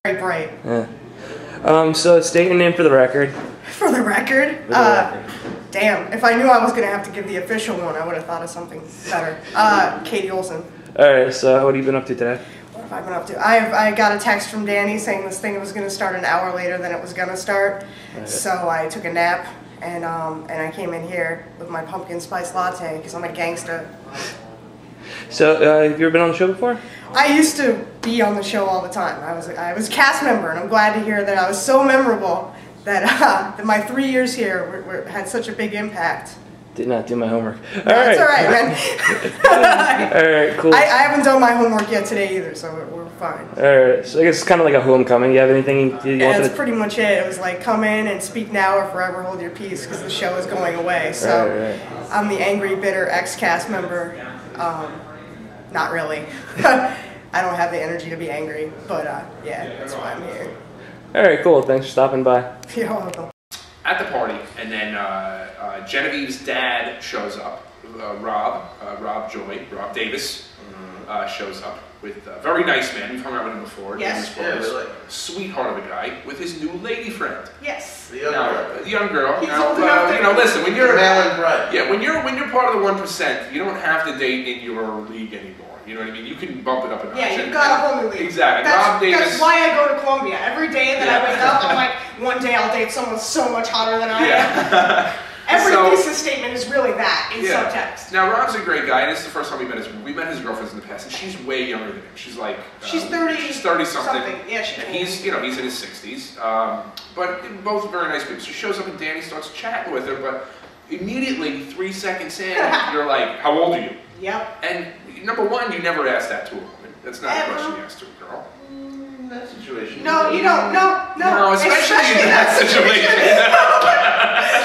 Very bright. Yeah. So state your name for the record. For the record? Damn, if I knew I was going to have to give the official one, I would have thought of something better. Katy Olson. Alright, so what have you been up to today? What have I been up to? I got a text from Danny saying this thing was going to start an hour later than it was going to start. Right. So I took a nap, and I came in here with my pumpkin spice latte, because I'm a gangster. So, have you ever been on the show before? I used to be on the show all the time. I was a cast member, and I'm glad to hear that I was so memorable that, that my 3 years here had such a big impact. Did not do my homework. That's all right, man. Alright, cool. I haven't done my homework yet today either, so we're fine. Alright, so I guess it's kind of like a homecoming. You have anything you wanted to... Yeah, that's pretty much it. It was like, come in and speak now or forever hold your peace, because the show is going away. So right. I'm the angry, bitter ex-cast member. Not really. I don't have the energy to be angry, but yeah, that's why I'm here. Alright, cool. Thanks for stopping by. You're welcome. At the party, and then Genevieve's dad shows up. Rob Davis shows up with a very nice man. We've hung out with him before. Yes. Sweetheart of a guy with his new lady friend. Yes. The young girl. He's now, old enough you know, listen, when you're yeah, when you're part of the 1%, you don't have to date in your league anymore. You know what I mean? You can bump it up a notch. Yeah, you've got a whole new league. Exactly. That's why I go to Columbia. Every day that I wake up, I'm like, one day I'll date someone so much hotter than I am. Every thesis statement is really that in subtext. Now, Rob's a great guy, and this is the first time we met his girlfriends in the past, and she's way younger than him. She's like... she's 30. She's 30-something. Yeah, she's and he's in his 60s. But both very nice people. So she shows up, and Danny starts chatting with her, but immediately, 3 seconds in, you're like, how old are you? Yep. And number one, you never ask that to a woman. That's not a question you ask to a girl. In that situation. No, you don't. No, especially in that situation.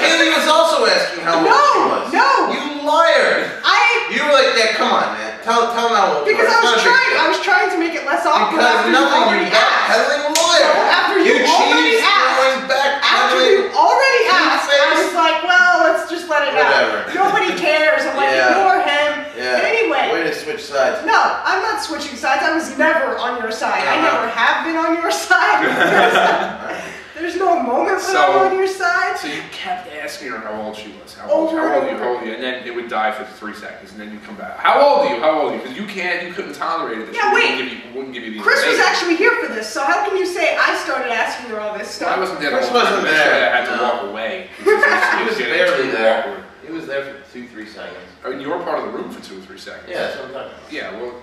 Katy was also asking how old she was. No. You liar. You were like, yeah, come on, man. Tell them how old you are. Because I was trying to make it less awkward. Because nothing you peddling liar. After you already asked. After you already asked, I was like, well, let's just let it out. Nobody cares. I'm like, ignore him. Yeah. Anyway. Way to switch sides. No, I'm not switching sides. I was never on your side. I never have been on your side. There's no moment when I'm on your side. So you kept asking her how old she was. How old are you? And then it would die for 3 seconds, and then you'd come back. How old are you? How old are you? Because you couldn't tolerate it. Yeah, wait. Wouldn't give you the Chris was actually here for this, so how can you say I started asking her all this stuff? I wasn't there. Chris wasn't there. I had to walk away. He was barely there. He was there for 2-3 seconds. I mean, you were part of the room for 2 or 3 seconds. Yeah, that's what I'm talking about. Yeah, well,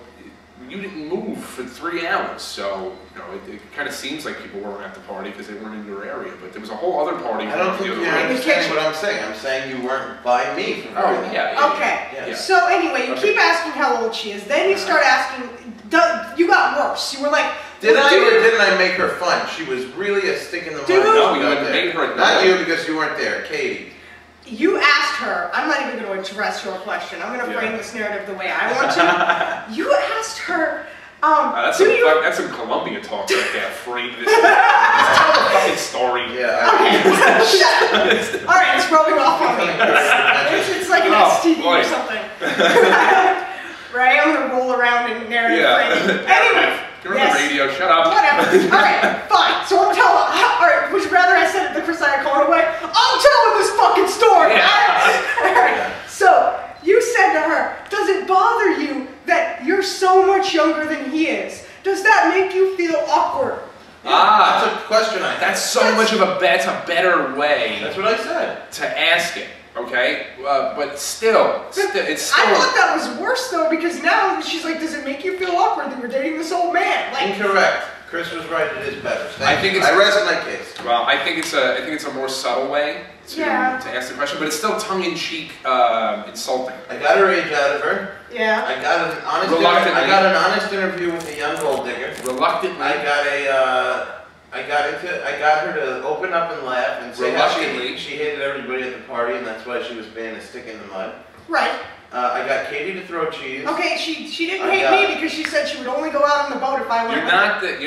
you didn't move for 3 hours, so you know it kind of seems like people weren't at the party because they weren't in your area. But there was a whole other party. I don't think you understand what I'm saying. I'm saying you weren't by me. For Okay. So anyway, you keep asking how old she is. Then you start asking. You got worse. You were like. Did I or didn't I make her fun? She was really a stick in the mud. No, you made her. Not you because you weren't there, Katy. You asked her, I'm not even going to address your question. I'm going to frame this narrative the way I want to. You asked her, that's some Columbia talk right there. Frame this. Just tell the fucking story. Yeah. Okay. Shut up. All right, it's rubbing off on me. It's like an STD or something. Right? I'm going to roll around in narrative framing. Anyway. You're on the radio, shut up. Whatever. Alright, fine. So I'm telling, alright, would you rather I said it the Chris Iacono way? I'm telling this fucking story! Alright. So, you said to her, does it bother you that you're so much younger than he is? Does that make you feel awkward? That's a question I had. That's much of a better way. That's what I said. To ask it. Okay, but still, it's still. I thought that was worse though, because now she's like, "Does it make you feel awkward that you're dating this old man?" Like, incorrect. Chris was right. It is better. I rest my case. Well, I think it's a more subtle way to ask the question, but it's still tongue-in-cheek, insulting. I got her age out of her. Yeah. I got an honest interview with a young gold digger. Reluctantly. I got her to open up and laugh and say how she hated everybody at the party, and that's why she was being a stick in the mud. Right. I got Katy to throw cheese. Okay, she didn't hate me because she said she would only go out on the boat if I went. You're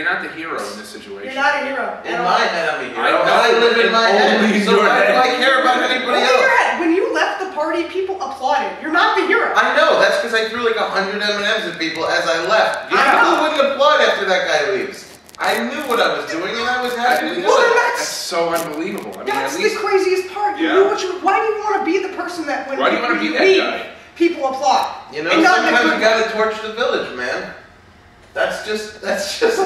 not the hero in this situation. You're not a hero. In my head, I'm a hero. I live in my head. So why do I care about anybody else? In your head. When you left the party, people applauded. You're not the hero. I know. That's because I threw like 100 M&Ms at people as I left. Who wouldn't applaud after that guy leaves? I knew what I was doing and I was happy to do Well, then it. That's so unbelievable. I mean, That's at least, the craziest part. You Yeah. knew what you. Why do you want to be the person that when Why do you want to be that leave, guy? people applaud? You know, And not in a sometimes good- you gotta torch the village, man. That's just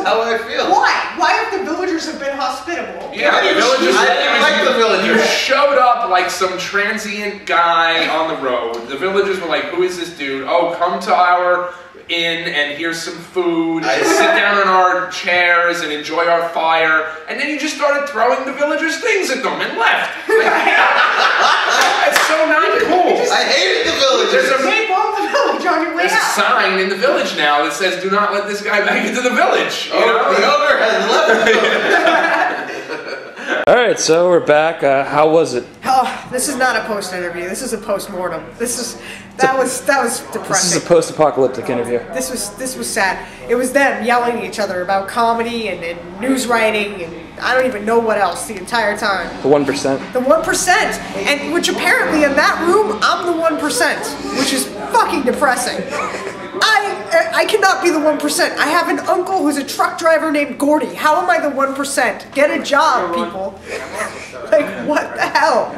how I feel. Why? Why if the villagers have been hospitable? Yeah, the villagers. I didn't like the You villagers. showed up like some transient guy on the road. The villagers were like, "Who is this dude? Oh, come to our inn and here's some food. And sit down in our chairs and enjoy our fire." And then you just started throwing the villagers things at them and left. It's so not cool. I hated the villagers. There's a They bomb the village on your way There's a out. sign in the village now that says, "Do not let this guy back into the village." You Oh, know? the owner has left the village. All right, so we're back. How was it? Oh, this is not a post interview. This is a post mortem. That was depressing. This is a post-apocalyptic interview. This was sad. It was them yelling at each other about comedy and news writing and I don't even know what else the entire time. The 1%. The 1%, and which apparently in that room I'm the 1%, which is fucking depressing. I cannot be the 1%. I have an uncle who's a truck driver named Gordy. How am I the 1%? Get a job, people. Like, what the hell?